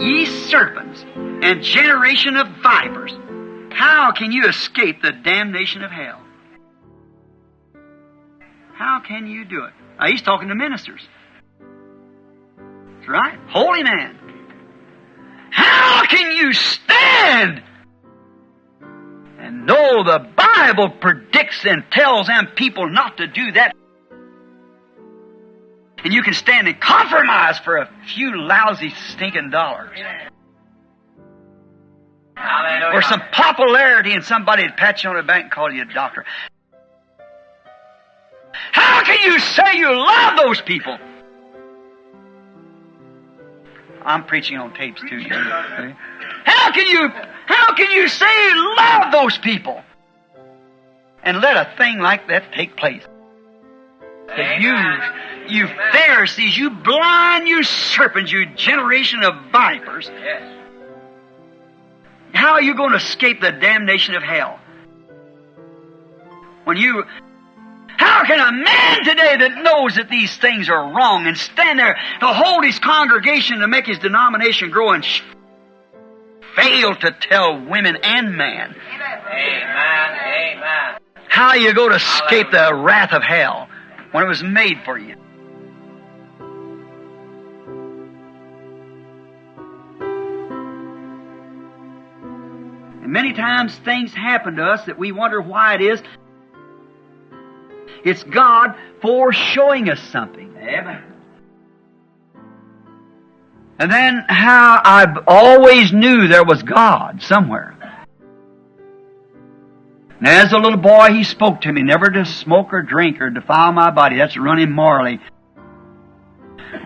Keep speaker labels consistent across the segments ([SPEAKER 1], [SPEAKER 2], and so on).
[SPEAKER 1] ye serpents, and generation of vipers, how can you escape the damnation of hell? How can you do it? Now, he's talking to ministers. That's right. Holy man. How can you stand and know the Bible predicts and tells them people not to do that? And you can stand and compromise for a few lousy stinking dollars. Or some popularity and somebody would pat you on the back and call you a doctor. How can you say you love those people? I'm preaching on tapes too. How can you say you love those people and let a thing like that take place? You Pharisees, you blind, you serpents, you generation of vipers. How are you going to escape the damnation of hell? How can a man today that knows that these things are wrong and stand there to hold his congregation to make his denomination grow and fail to tell women and man? Amen. How are you going to escape the wrath of hell when it was made for you? And many times things happen to us that we wonder why it is. It's God foreshowing us something. Amen. And then how I always knew there was God somewhere. And as a little boy, He spoke to me, never to smoke or drink or defile my body. That's running morally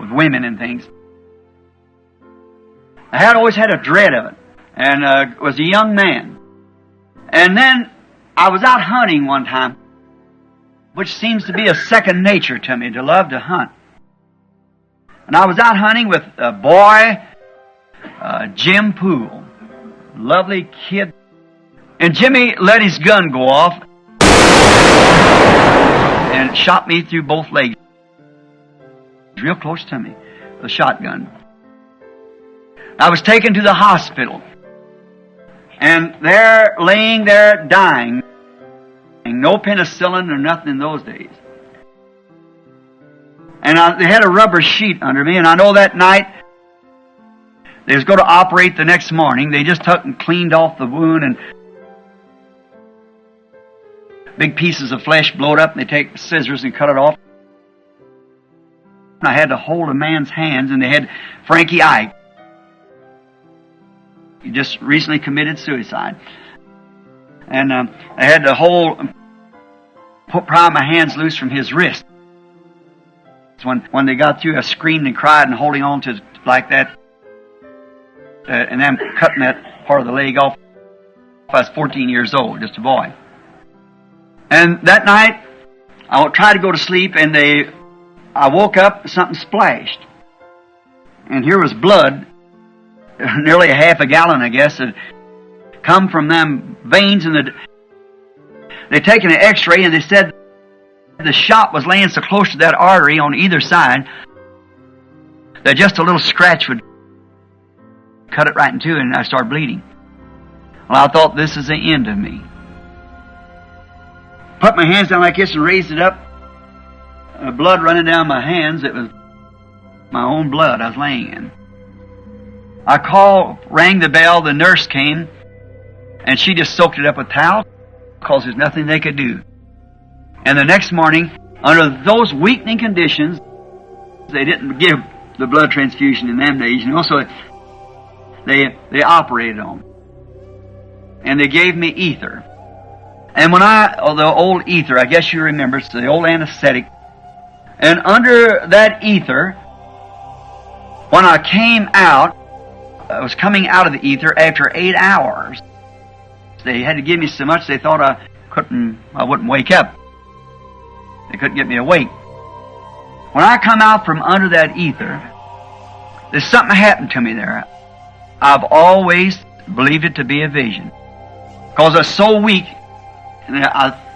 [SPEAKER 1] with women and things. I had always had a dread of it, and was a young man. And then I was out hunting one time, which seems to be a second nature to me, to love to hunt. And I was out hunting with a boy, Jim Poole, lovely kid. And Jimmy let his gun go off and shot me through both legs. Real close to me, the shotgun. I was taken to the hospital. And they're laying there dying. No penicillin or nothing in those days. And they had a rubber sheet under me, and I know that night they was going to operate the next morning. They just took and cleaned off the wound, and big pieces of flesh blowed up, and they take scissors and cut it off. I had to hold a man's hands, and they had Frankie Ike. He just recently committed suicide. And I had to pry my hands loose from his wrist. When they got through, I screamed and cried and holding on to like that. And then cutting that part of the leg off. I was 14 years old, just a boy. And that night, I tried to go to sleep, and I woke up, something splashed. And here was blood, nearly a half a gallon, I guess, had come from them veins, and they taken an x-ray, and they said the shot was laying so close to that artery on either side that just a little scratch would cut it right in two, and I started bleeding. Well, I thought, this is the end of me. Put my hands down like this and raised it up. Blood running down my hands. It was my own blood I was laying in. I rang the bell, the nurse came, and she just soaked it up with towel because there's nothing they could do. And the next morning, under those weakening conditions, they didn't give the blood transfusion in them days, so they operated on me. And they gave me ether. And the old ether, I guess you remember, it's the old anesthetic. And under that ether, when I came out, I was coming out of the ether after 8 hours. They had to give me so much they thought I wouldn't wake up. They couldn't get me awake. When I come out from under that ether, there's something happened to me there. I've always believed it to be a vision. Because I was so weak, and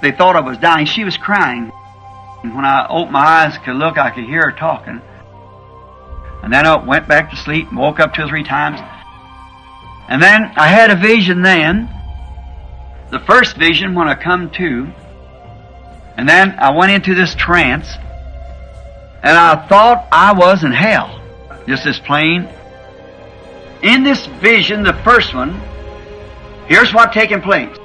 [SPEAKER 1] they thought I was dying. She was crying. And when I opened my eyes to look, I could hear her talking. And then I went back to sleep and woke up 2 or 3 times. And then I had a vision then. The first vision when I come to. And then I went into this trance. And I thought I was in hell. Just as plain. In this vision, the first one, here's what taken place.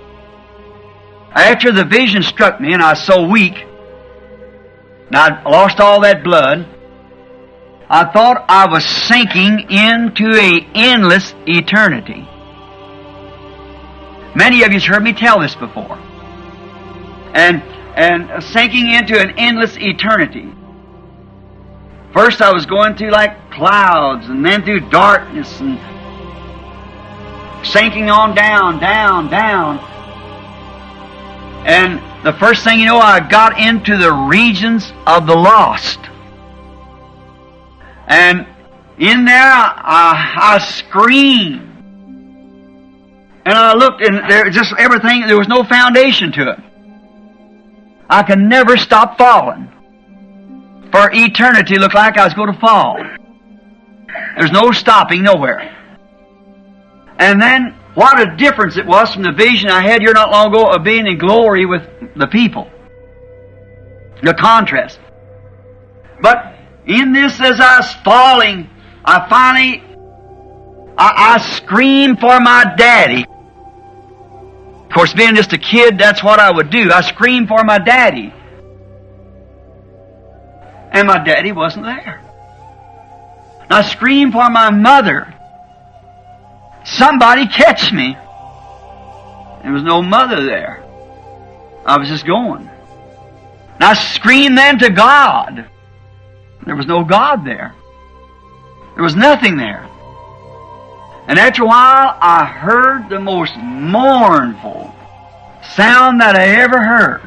[SPEAKER 1] After the vision struck me and I was so weak, and I lost all that blood, I thought I was sinking into an endless eternity. Many of you have heard me tell this before. And sinking into an endless eternity. First I was going through like clouds, and then through darkness, and sinking on down, down, down. And the first thing you know, I got into the regions of the lost. And in there, I screamed. And I looked, and there just everything, there was no foundation to it. I could never stop falling. For eternity, it looked like I was going to fall. There's no stopping nowhere. And then, what a difference it was from the vision I had here not long ago of being in glory with the people. The contrast. But in this, as I was falling, I screamed for my daddy. Of course, being just a kid, that's what I would do. I screamed for my daddy. And my daddy wasn't there. And I screamed for my mother. Somebody catch me. There was no mother there. I was just going. And I screamed then to God. There was no God there. There was nothing there. And after a while, I heard the most mournful sound that I ever heard.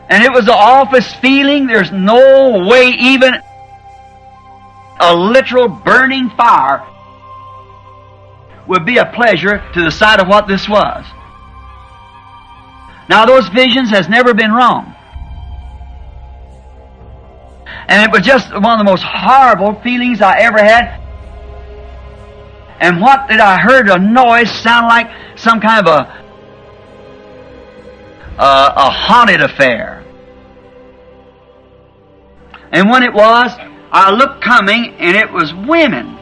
[SPEAKER 1] And it was the awfulest feeling. There's no way even a literal burning fire would be a pleasure to the sight of what this was. Now those visions has never been wrong. And it was just one of the most horrible feelings I ever had. And what did I heard? A noise sound like some kind of a haunted affair. And when it was, I looked coming, and it was women.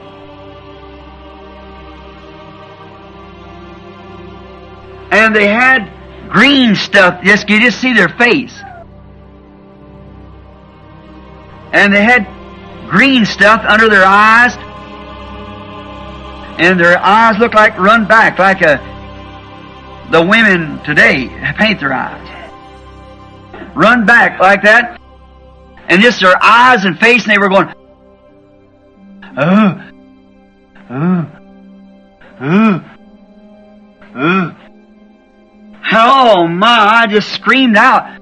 [SPEAKER 1] And they had green stuff. You just see their face. And they had green stuff under their eyes. And their eyes looked like run back, like the women today paint their eyes. Run back like that. And just their eyes and face, and they were going, Oh my, I just screamed out.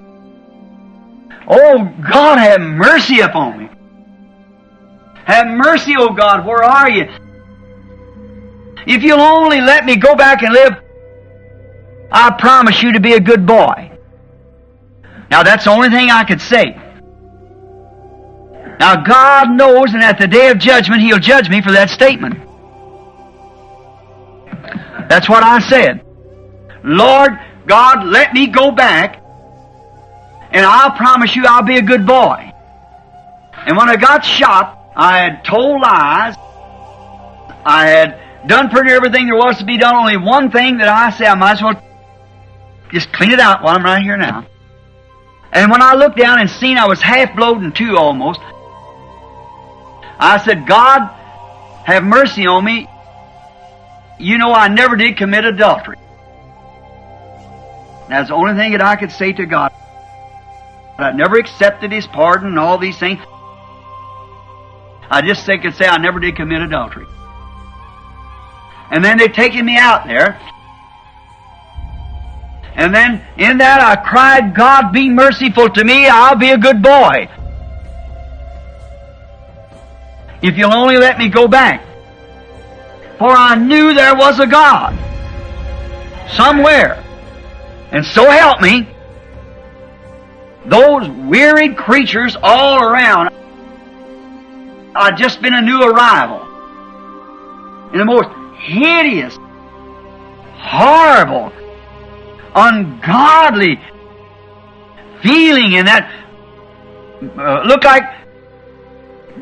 [SPEAKER 1] Oh God, have mercy upon me. Have mercy, oh God, where are you? If you'll only let me go back and live, I promise you to be a good boy. Now that's the only thing I could say. Now God knows, and at the day of judgment, He'll judge me for that statement. That's what I said. Lord God, let me go back, and I'll promise you I'll be a good boy. And when I got shot, I had told lies. I had done pretty everything there was to be done. Only one thing that I say I might as well just clean it out while I'm right here now. And when I looked down and seen I was half blowed in two almost, I said, God, have mercy on me. You know I never did commit adultery. That's the only thing that I could say to God. I never accepted His pardon and all these things. I just could say I never did commit adultery. And then they'd taken me out there. And then in that I cried, God, be merciful to me. I'll be a good boy. If you'll only let me go back. For I knew there was a God somewhere. And so help me, those wearied creatures all around, I'd just been a new arrival. In the most hideous, horrible, ungodly feeling in that looked like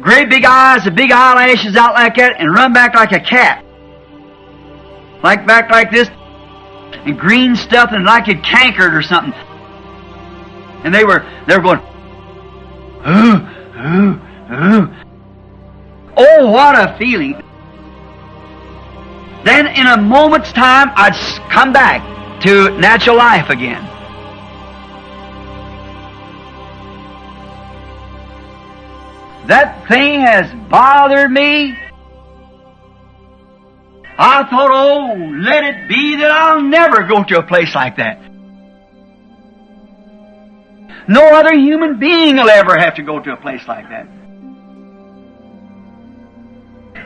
[SPEAKER 1] great big eyes, the big eyelashes out like that, and run back like a cat. Like back like this, and green stuff, and like it cankered or something. And they were going, ooh, ooh, ooh. Oh, what a feeling. Then in a moment's time, I'd come back to natural life again. That thing has bothered me. I thought, oh, let it be that I'll never go to a place like that. No other human being will ever have to go to a place like that.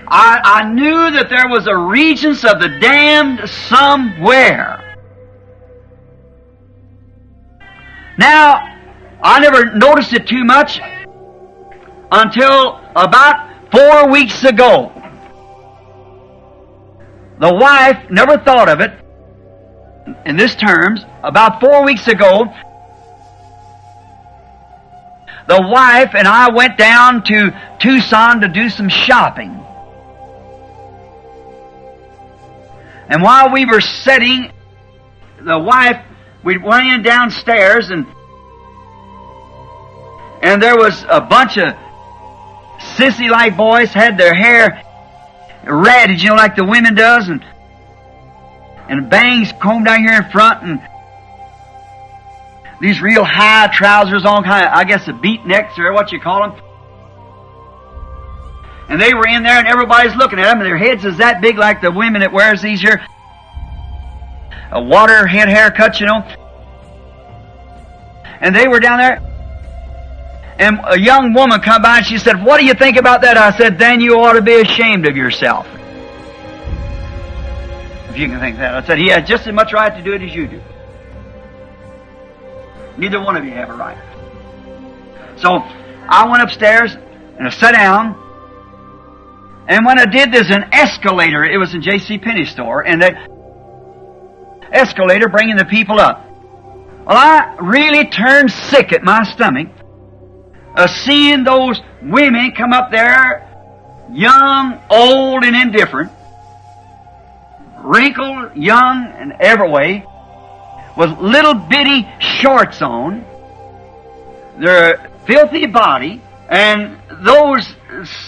[SPEAKER 1] I knew that there was a regions of the damned somewhere. Now, I never noticed it too much until about 4 weeks ago. The wife never thought of it in this terms. About 4 weeks ago, the wife and I went down to Tucson to do some shopping. And while we were sitting, the wife, we went in downstairs and there was a bunch of sissy-like boys, had their hair ratted, you know, like the women does, and bangs combed down here in front, and these real high trousers on, kind of, I guess, the beatniks or what you call them. And they were in there, and everybody's looking at them, and their heads is that big, like the women that wears these here water head haircuts, you know. And they were down there, and a young woman come by, and she said, "What do you think about that?" I said, "Then you ought to be ashamed of yourself, if you can think that." I said, "He has just as much right to do it as you do. Neither one of you have a right." So I went upstairs and I sat down. And when I did, there's an escalator. It was in J.C. Penney's store, and that escalator bringing the people up. Well, I really turned sick at my stomach seeing those women come up there, young, old, and indifferent, wrinkled, young, in every way, with little bitty shorts on, their filthy body, and those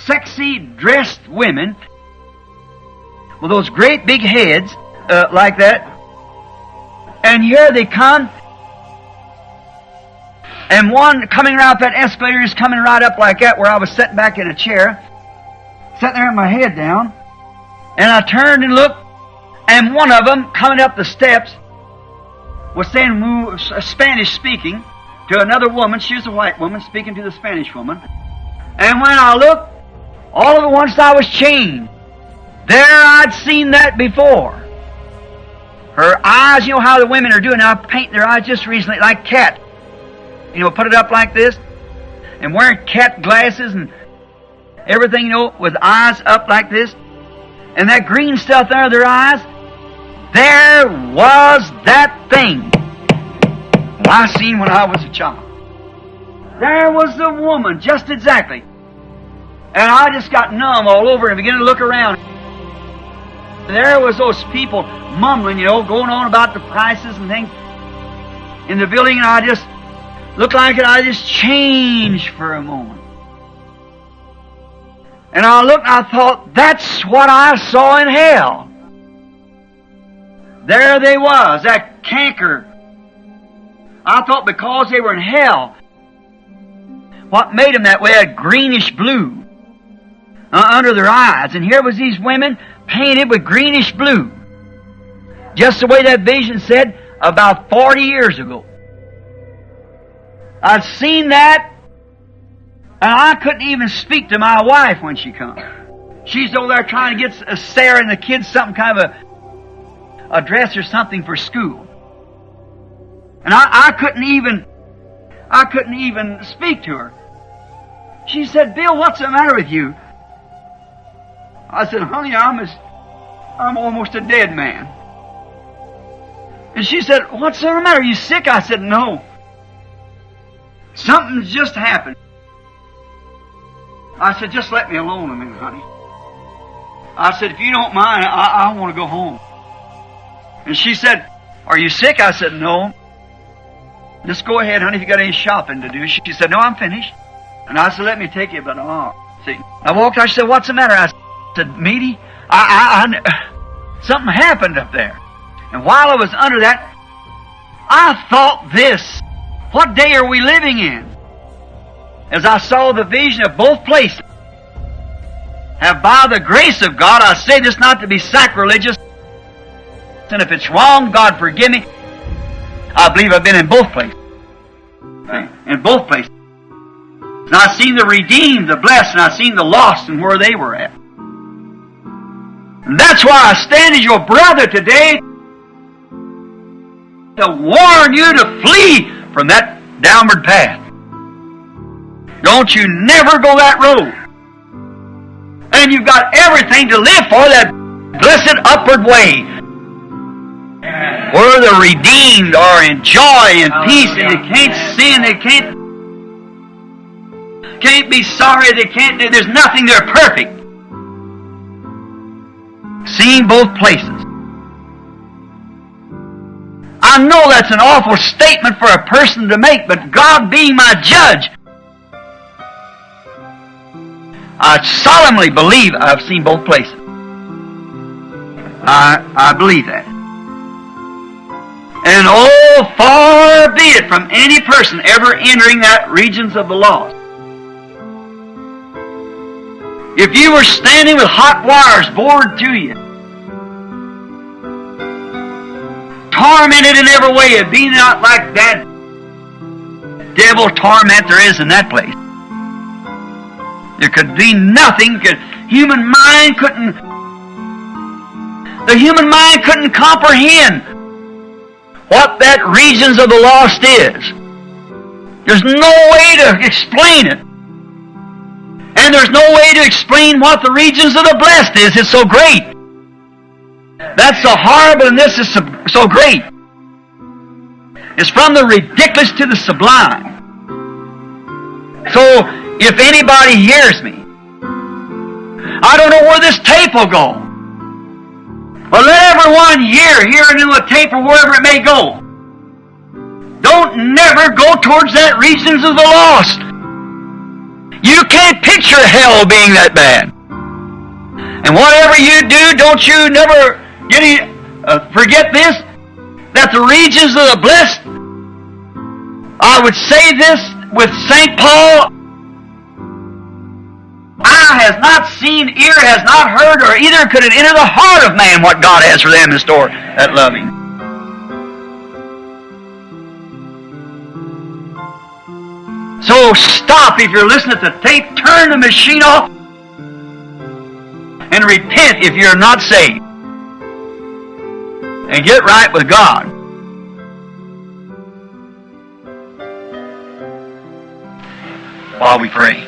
[SPEAKER 1] sexy dressed women with those great big heads like that. And here they come, and one coming right up that escalator is coming right up like that, where I was sitting back in a chair, sitting there with my head down, and I turned and looked, and one of them coming up the steps was saying, Spanish speaking, to another woman. She was a white woman speaking to the Spanish woman. And when I looked, all of at once I was changed. There I'd seen that before. Her eyes, you know how the women are doing now, painting their eyes just recently like cat. You know, put it up like this, and wearing cat glasses and everything, you know, with eyes up like this. And that green stuff there in their eyes, there was that thing I seen when I was a child. There was the woman, just exactly. And I just got numb all over and began to look around. And there was those people mumbling, you know, going on about the prices and things in the building, and I just looked like it. I just changed for a moment. And I looked and I thought, that's what I saw in hell. There they was, that canker. I thought because they were in hell, what made them that way, a greenish blue under their eyes. And here was these women painted with greenish blue. Just the way that vision said about 40 years ago. I'd seen that, and I couldn't even speak to my wife when she come. She's over there trying to get Sarah and the kids something kind of a dress or something for school. And I couldn't even speak to her. She said, "Bill, what's the matter with you?" I said, honey, I'm almost a dead man. And she said, what's the matter? Are you sick? I said, no. Something's just happened. I said, just let me alone a minute, honey. I said, if you don't mind, I want to go home. And she said, are you sick? I said, no. Just go ahead, honey, if you got any shopping to do. She said, no, I'm finished. And I said, let me take you, but see. I walked out, she said, what's the matter? I said, Meaty, something happened up there. And while I was under that, I thought this, what day are we living in? As I saw the vision of both places, have by the grace of God, I say this not to be sacrilegious, and if it's wrong, God forgive me. I believe I've been in both places. In both places. And I've seen the redeemed, the blessed, and I've seen the lost and where they were at. And that's why I stand as your brother today to warn you to flee from that downward path. Don't you never go that road. And you've got everything to live for, that blessed upward way, where the redeemed are in joy and peace, and they can't sin, they can't be sorry, they can't do, there's nothing, they're perfect. Seeing both places. I know that's an awful statement for a person to make, but God being my judge, I solemnly believe I've seen both places. I believe that. And oh, far be it from any person ever entering that regions of the lost. If you were standing with hot wires bored to you, tormented in every way, it'd be not like that devil torment there is in that place. There could be nothing, the human mind couldn't comprehend what that regions of the lost is. There's no way to explain it. And there's no way to explain what the regions of the blessed is. It's so great. That's so horrible and this is so great. It's from the ridiculous to the sublime. So, if anybody hears me, I don't know where this tape will go. But let everyone hear it in the tape or wherever it may go. Don't never go towards that regions of the lost. You can't picture hell being that bad. And whatever you do, don't you never forget this, that the regions of the blessed, I would say this with St. Paul, eye has not seen, ear has not heard, or either could it enter the heart of man what God has for them in store that love Him. So stop if you're listening to the tape, turn the machine off, and repent if you're not saved. And get right with God. While we pray.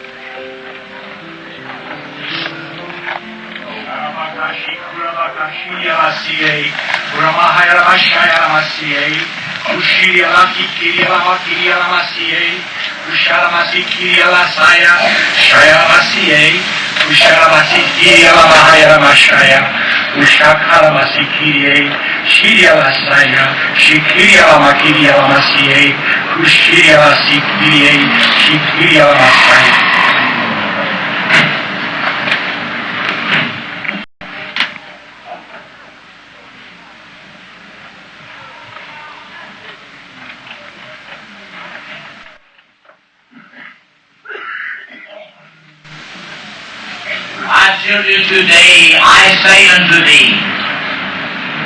[SPEAKER 2] Children, today I say unto thee,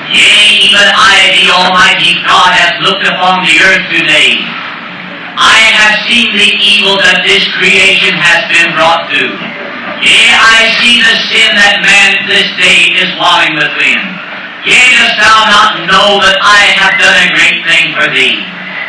[SPEAKER 2] yea, even I, the Almighty God, hath looked upon the earth today. I have seen the evil that this creation has been brought to. Yea, I see the sin that man this day is wallowing within. Yea, dost thou not know that I have done a great thing for thee?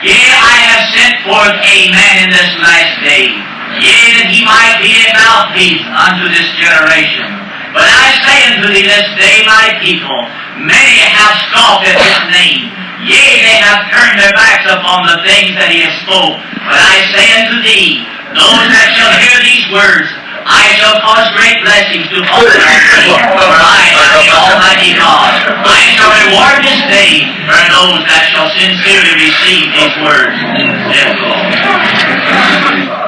[SPEAKER 2] Yea, I have sent forth a man in this last day. Yea, that he might be a mouthpiece unto this generation. But I say unto thee this day, my people, many have scoffed at his name. Yea, they have turned their backs upon the things that he has spoke. But I say unto thee, those that shall hear these words, I shall cause great blessings to fall upon thee, for I am the Almighty God. I shall reward this day for those that shall sincerely receive these words. Saith the Lord.